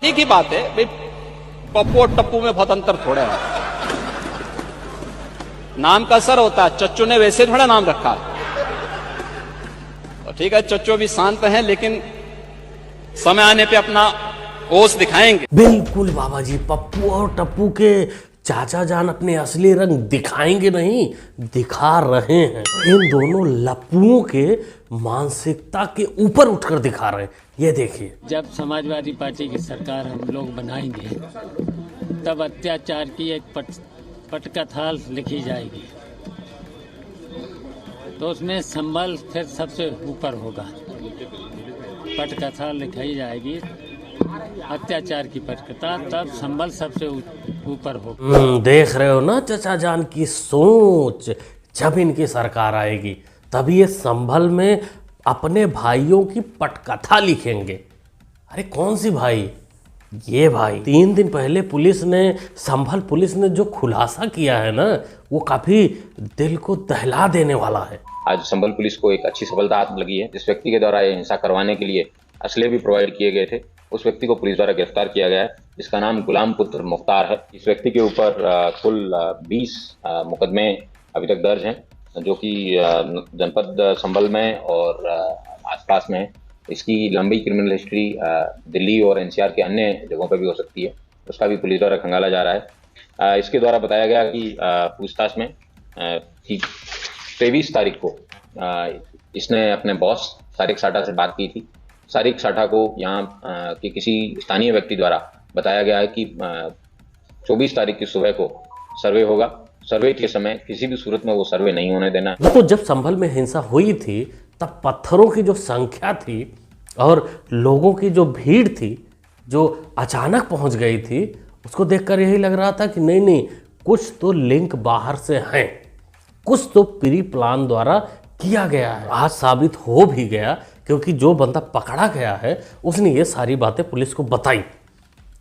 एक ही बात है भाई, पप्पू और टप्पू में बहुत अंतर थोड़ा है। नाम का असर होता है, चच्चू ने वैसे थोड़ा नाम रखा। तो ठीक है, चच्चू अभी शांत हैं, लेकिन समय आने पे अपना ओस दिखाएंगे। बिल्कुल बाबा जी, पप्पू और टप्पू के चाचा जान अपने असली रंग दिखाएंगे नहीं, दिखा रहे हैं। इन दोनों लप्पुओं के मानसिकता के ऊपर उठकर दिखा रहे हैं। ये देखिए, जब समाजवादी पार्टी की सरकार हम लोग बनाएंगे तब अत्याचार की एक पटकथा लिखी जाएगी, तो उसमें संबल फिर सबसे ऊपर होगा। पटकथा लिखाई जाएगी अत्याचार की पटकथा, तब संबल सबसे ऊपर होगा। देख रहे हो ना चाचा जान की सोच। जब इनकी सरकार आएगी तब ये संभल में अपने भाइयों की पटकथा लिखेंगे। अरे कौन सी भाई? ये भाई 3 दिन पहले संभल पुलिस ने जो खुलासा किया है ना, वो काफी दिल को दहला देने वाला है। आज संभल पुलिस को एक अच्छी सफलता हाथ लगी है। जिस व्यक्ति के द्वारा ये हिंसा करवाने के लिए असले भी प्रोवाइड किए गए थे, उस व्यक्ति को पुलिस द्वारा गिरफ्तार किया गया है, जिसका नाम गुलाम पुत्र मुख्तार है। इस व्यक्ति के ऊपर कुल 20 मुकदमे अभी तक दर्ज हैं, जो कि जनपद संभल में और आसपास में है। इसकी लंबी क्रिमिनल हिस्ट्री दिल्ली और एनसीआर के अन्य जगहों पर भी हो सकती है, उसका भी पुलिस द्वारा खंगाला जा रहा है। इसके द्वारा बताया गया कि पूछताछ में 23 तारीख को इसने अपने बॉस सारिक साठा से बात की थी। सारिक साठा को यहाँ के किसी स्थानीय व्यक्ति द्वारा बताया गया है कि 24 तारीख की सुबह को सर्वे होगा। सर्वे के समय किसी भी सूरत में वो सर्वे नहीं होने देना। तो जब संभल में हिंसा हुई थी तब पत्थरों की जो संख्या थी और लोगों की जो भीड़ थी, जो अचानक पहुंच गई थी, उसको देखकर यही लग रहा था कि नहीं, कुछ तो लिंक बाहर से हैं, कुछ तो प्री प्लान द्वारा किया गया है। आज साबित हो भी गया, क्योंकि जो बंदा पकड़ा गया है उसने ये सारी बातें पुलिस को बताई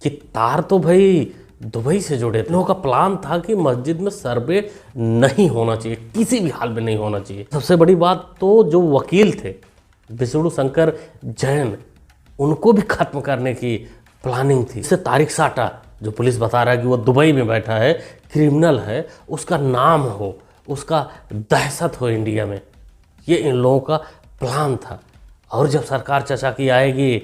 कि तार तो भाई दुबई से जुड़े थे। लोगों का प्लान था कि मस्जिद में सर्वे नहीं होना चाहिए, किसी भी हाल में नहीं होना चाहिए। सबसे बड़ी बात तो जो वकील थे विष्णु शंकर जैन, उनको भी खत्म करने की प्लानिंग थी। इससे तारिक साठा, जो पुलिस बता रहा है कि वो दुबई में बैठा है, क्रिमिनल है, उसका नाम हो, उसका दहशत हो इंडिया में, ये इन लोगों का प्लान था। और जब सरकार चचा की आएगी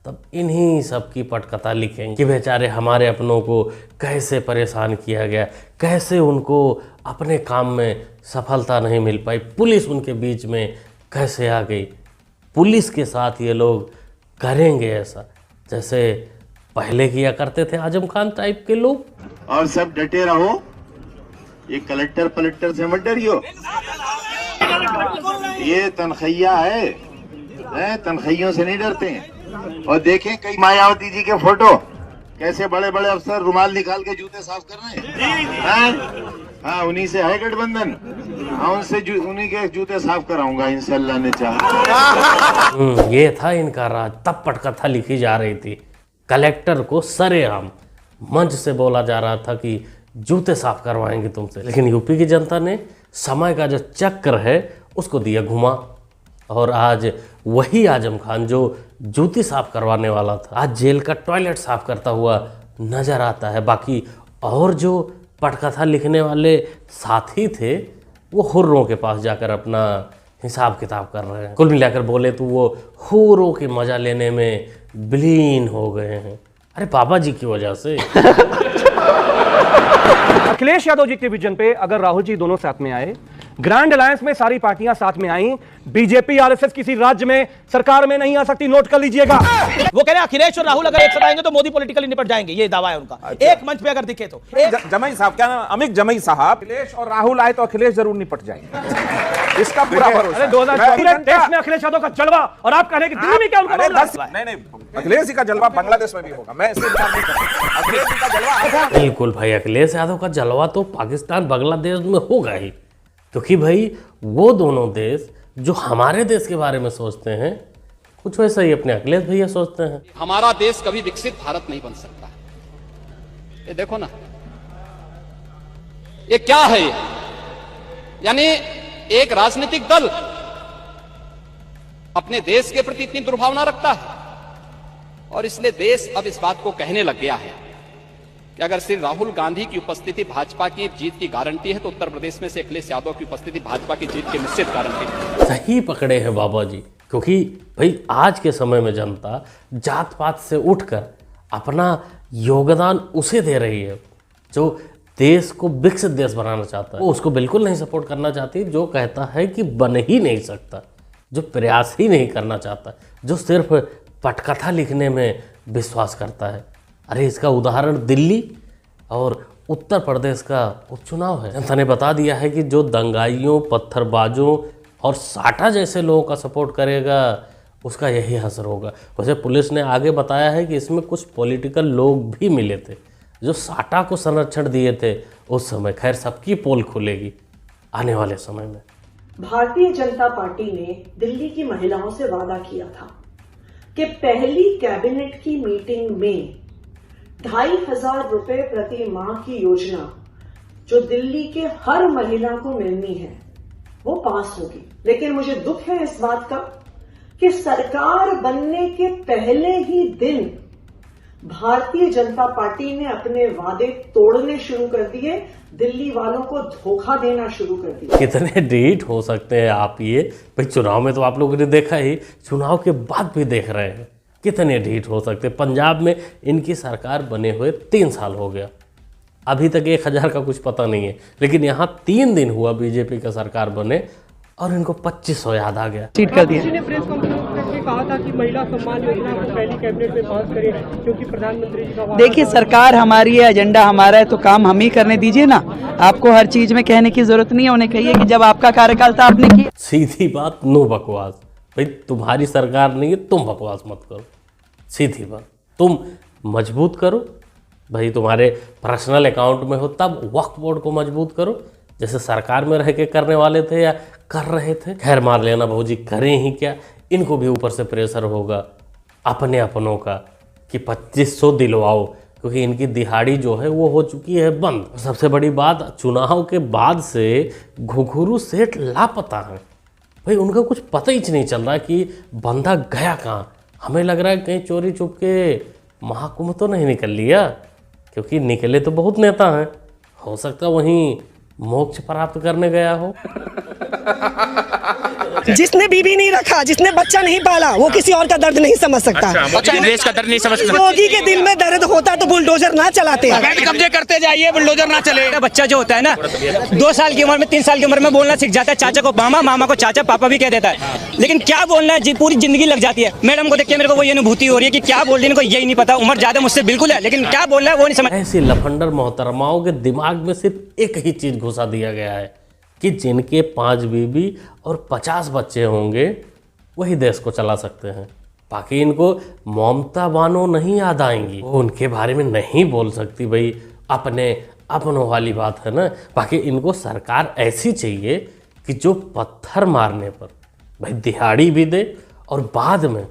तब इन्हीं सब की पटकथा लिखेंगे कि बेचारे हमारे अपनों को कैसे परेशान किया गया, कैसे उनको अपने काम में सफलता नहीं मिल पाई, पुलिस उनके बीच में कैसे आ गई। पुलिस के साथ ये लोग करेंगे ऐसा जैसे पहले किया करते थे आजम खान टाइप के लोग। और सब डटे रहो, ये कलेक्टर पलक्टर से मत डरियो, ये तनखैया है, तनखैयों से नहीं डरते हैं। और देखें कई मायावती जी के फोटो, कैसे बड़े बड़े अफसर रुमाल निकाल के जूते साफ कर रहे हैं। हाँ, उन्हीं से है गठबंधन। हाँ, उनसे उन्हीं के जूते साफ कराऊंगा इंशाल्लाह ने चाहा। ये था इनका राज। तब पटकथा लिखी जा रही थी, कलेक्टर को सरेआम मंच से बोला जा रहा था कि जूते साफ करवाएंगे तुमसे। लेकिन यूपी की जनता ने समय का जो चक्र है उसको दिया घुमा, और आज वही आजम खान जो जूती साफ करवाने वाला था, आज जेल का टॉयलेट साफ करता हुआ नजर आता है। बाकी और जो पटकथा लिखने वाले साथी थे, वो हुर्रों के पास जाकर अपना हिसाब किताब कर रहे हैं। कुल मिलाकर बोले तो वो हुर्रों के मजा लेने में विलीन हो गए हैं। अरे बाबा जी की वजह से। अखिलेश यादव जी के विजन पे अगर राहुल जी दोनों साथ में आए, ग्रैंड अलायंस में सारी पार्टियां साथ में आई, बीजेपी आरएसएस किसी राज्य में सरकार में नहीं आ सकती, नोट कर लीजिएगा। वो कह रहे हैं अखिलेश और राहुल अगर एक साथ आएंगे तो मोदी पॉलिटिकली निपट जाएंगे, ये दावा है उनका। एक मंच पे अगर दिखे तो जमई साहब, क्या नाम, अमित जमई साहब, अखिलेश और राहुल आए तो अखिलेश जरूर निपट जाएंगे, इसका पूरा भरोसा। 2024 में अखिलेश यादव का जलवा, और आप कह रहे हैं कि दिल्ली में क्या उनका नहीं, अखिलेश जी का जलवा बांग्लादेश में भी होगा, मैं इससे इंकार नहीं करता। अखिलेश जी का जलवा, बिल्कुल भाई, अखिलेश यादव का जलवा तो पाकिस्तान बांग्लादेश में होगा ही, क्योंकि भाई वो दोनों देश जो हमारे देश के बारे में सोचते हैं, कुछ वैसा ही अपने अखिलेश भैया सोचते हैं। हमारा देश कभी विकसित भारत नहीं बन सकता। ये देखो ना, ये क्या है? यानी एक राजनीतिक दल अपने देश के प्रति इतनी दुर्भावना रखता है और इसलिए देश अब इस बात को कहने लग गया है कि अगर श्री राहुल गांधी की उपस्थिति भाजपा की जीत की गारंटी है तो उत्तर प्रदेश में से अखिलेश यादव की उपस्थिति भाजपा की जीत की निश्चित गारंटी है। सही पकड़े हैं बाबा जी, क्योंकि भाई आज के समय में जनता जात पात से उठकर अपना योगदान उसे दे रही है जो देश को विकसित देश बनाना चाहता है। वो उसको बिल्कुल नहीं सपोर्ट करना चाहती जो कहता है कि बन ही नहीं सकता, जो प्रयास ही नहीं करना चाहता, जो सिर्फ पटकथा लिखने में विश्वास करता है। अरे इसका उदाहरण दिल्ली और उत्तर प्रदेश का उपचुनाव है। जनता ने बता दिया है कि जो दंगाइयों, पत्थरबाजों और साटा जैसे लोगों का सपोर्ट करेगा उसका यही असर होगा। वैसे पुलिस ने आगे बताया है कि इसमें कुछ पॉलिटिकल लोग भी मिले थे जो साटा को संरक्षण दिए थे उस समय। खैर सबकी पोल खुलेगी आने वाले समय में। भारतीय जनता पार्टी ने दिल्ली की महिलाओं से वादा किया था कि पहली कैबिनेट की मीटिंग में 2,500 रुपए प्रति माह की योजना जो दिल्ली के हर महिला को मिलनी है वो पास होगी। लेकिन मुझे दुख है इस बात का कि सरकार बनने के पहले ही दिन भारतीय जनता पार्टी ने अपने वादे तोड़ने शुरू कर दिए, दिल्ली वालों को धोखा देना शुरू कर दिया। कितने ढीठ हो सकते हैं आप ये भाई। चुनाव में तो आप लोगों ने देखा ही, चुनाव के बाद भी देख रहे हैं कितने ढीठ हो सकते हैं। पंजाब में इनकी सरकार बने हुए 3 साल हो गया, अभी तक 1,000 का कुछ पता नहीं है, लेकिन यहाँ 3 दिन हुआ बीजेपी का सरकार बने और इनको 2500 याद आ गया। सीट कर दिया। प्रेस कॉन्फ्रेंस में कहा था कि महिला सम्मान योजना को पहली कैबिनेट में पास करें क्योंकि प्रधानमंत्री जी का वादा। देखिए सरकार हमारी है, एजेंडा हमारा है, तो काम हम ही करने दीजिए ना। आपको हर चीज में कहने की जरूरत नहीं है, उन्हें कहिए कि जब आपका कार्यकाल था आपने किया। सीधी बात, नो बकवास। भाई तुम्हारी सरकार नहीं है, तुम बकवास मत करो। सीधी बात, तुम मजबूत करो भाई। तुम्हारे पर्सनल अकाउंट में हो तब वक्फ बोर्ड को मजबूत करो, जैसे सरकार में रह के करने वाले थे या कर रहे थे। खैर मार लेना भाजी, करें ही क्या। इनको भी ऊपर से प्रेशर होगा अपने अपनों का कि 2500 दिलवाओ, क्योंकि इनकी दिहाड़ी जो है वो हो चुकी है बंद। सबसे बड़ी बात, चुनाव के बाद से घुघरू सेठ लापता है भाई। उनका कुछ पता ही नहीं चल रहा कि बंदा गया कहाँ। हमें लग रहा है कहीं चोरी छुप के महाकुंभ तो नहीं निकल लिया, क्योंकि निकले तो बहुत नेता हैं। हो सकता वहीं मोक्ष प्राप्त करने गया हो। जिसने बीबी नहीं रखा, जिसने बच्चा नहीं पाला, वो किसी और का दर्द नहीं समझ सकता। देश का दर्द नहीं समझ सकता। मोदी के दिल में दर्द होता तो बुलडोजर ना चलाते। कब्जे करते जाइए, बुलडोजर ना चले। बच्चा जो होता है ना 2 साल की उम्र में, 3 साल की उम्र में बोलना सीख जाता है। चाचा को मामा, मामा को चाचा, पापा भी कह देता है। लेकिन क्या बोलना है पूरी जिंदगी लग जाती है। मैडम को देख के मेरे को वो ये अनुभूति हो रही है कि क्या बोल रही है, इनको यही नहीं पता। उम्र ज्यादा मुझसे बिल्कुल है, लेकिन क्या बोलना है वो नहीं समझ। ऐसी लफंडर मोहतरमाओं के दिमाग में सिर्फ एक ही चीज घुसा दिया गया है कि जिनके 5 बीबी और 50 बच्चे होंगे वही देश को चला सकते हैं। बाकी इनको ममता बानो नहीं याद आएंगी, वो उनके बारे में नहीं बोल सकती भाई। अपने अपनों वाली बात है ना। बाकी इनको सरकार ऐसी चाहिए कि जो पत्थर मारने पर भाई दिहाड़ी भी दे और बाद में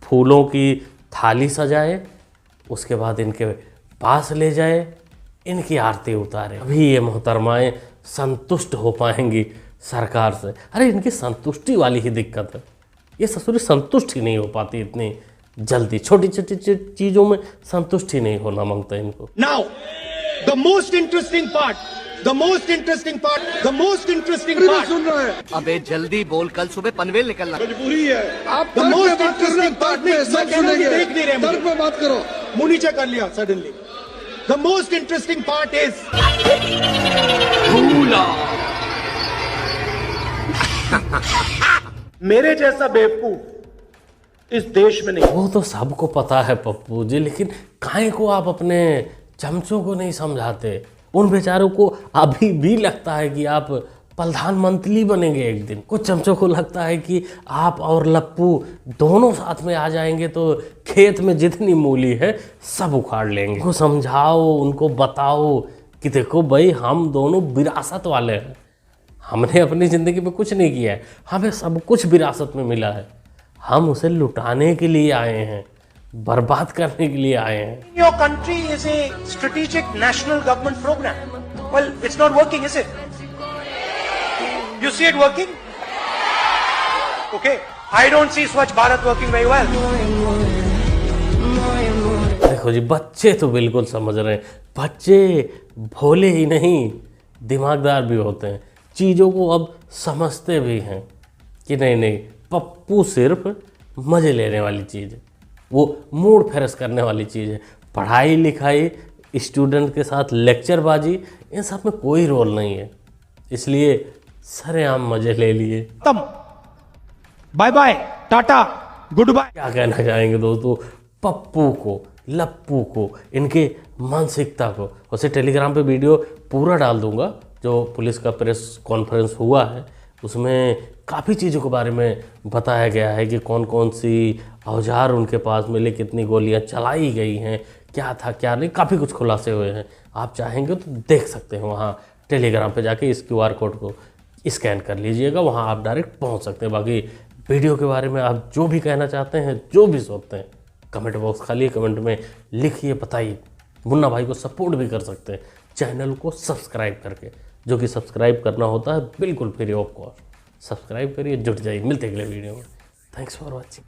फूलों की थाली सजाए, उसके बाद इनके पास ले जाए, इनकी आरती उतारे। अभी ये मोहतरमाएँ संतुष्ट हो पाएंगी सरकार से। अरे इनकी संतुष्टि वाली ही दिक्कत है। ये ससुरी संतुष्ट ही नहीं हो पाती इतनी जल्दी। छोटी छोटी चीजों में संतुष्ट ही नहीं होना मांगता इनको। Now the most interesting part, the most interesting part, the most interesting part. सुन रहे हैं? अबे जल्दी बोल, कल सुबह पनवेल निकलना। मजबूरी है। आप द मोस्ट इंटरेस्टिंग पार्ट में सब सुनेंगे। देख नहीं रहे, दर्द पे बात करो। मुंह नीचे कर लिया suddenly. The most interesting part is मेरे जैसा बेवकूफ इस देश में नहीं। वो तो सबको पता है पप्पू जी, लेकिन काहे को आप अपने चमचों को नहीं समझाते। उन बेचारों को अभी भी लगता है कि आप प्रधानमंत्री बनेंगे एक दिन। कुछ चमचों को लगता है कि आप और लप्पू दोनों साथ में आ जाएंगे तो खेत में जितनी मूली है सब उखाड़ लेंगे। उनको समझाओ, उनको बताओ कि देखो भाई हम दोनों विरासत वाले हैं। हमने अपनी ज़िंदगी में कुछ नहीं किया है, हमें सब कुछ विरासत में मिला है। हम उसे लुटाने के लिए आए हैं, बर्बाद करने के लिए आए हैं। Your country is a strategic national government program. Well, it's not working, is it? You see it working? Okay. I don't see Swachh Bharat working very well. देखो जी, बच्चे तो बिल्कुल समझ रहे हैं। बच्चे भोले ही नहीं, दिमागदार भी होते हैं, चीज़ों को अब समझते भी हैं कि नहीं नहीं, पप्पू सिर्फ मज़े लेने वाली चीज़ है, वो मूड फ्रेश करने वाली चीज़ है। पढ़ाई लिखाई, स्टूडेंट के साथ लेक्चरबाजी, इन सब में कोई रोल नहीं है, इसलिए सरेआम मज़े ले लिए। Bye bye, tata, goodbye. क्या कहना चाहेंगे दोस्तों पप्पू को, लप्पू को, इनके मानसिकता को। उसे टेलीग्राम पे वीडियो पूरा डाल दूंगा, जो पुलिस का प्रेस कॉन्फ्रेंस हुआ है उसमें काफ़ी चीज़ों के बारे में बताया गया है कि कौन कौन सी औजार उनके पास मिले, कितनी गोलियां चलाई गई हैं, क्या था क्या नहीं, काफ़ी कुछ खुलासे हुए हैं। आप चाहेंगे तो देख सकते हैं, वहाँ टेलीग्राम पे जाके इस QR कोड को स्कैन कर लीजिएगा, वहाँ आप डायरेक्ट पहुँच सकते हैं। बाकी वीडियो के बारे में आप जो भी कहना चाहते हैं, जो भी सोचते हैं, कमेंट बॉक्स खाली है, कमेंट में लिखिए, बताइए। मुन्ना भाई को सपोर्ट भी कर सकते हैं चैनल को सब्सक्राइब करके, जो कि सब्सक्राइब करना होता है बिल्कुल फ्री ऑफ कॉस्ट। सब्सक्राइब करिए, जुट जाइए। मिलते हैं अगले वीडियो में। Thanks for watching.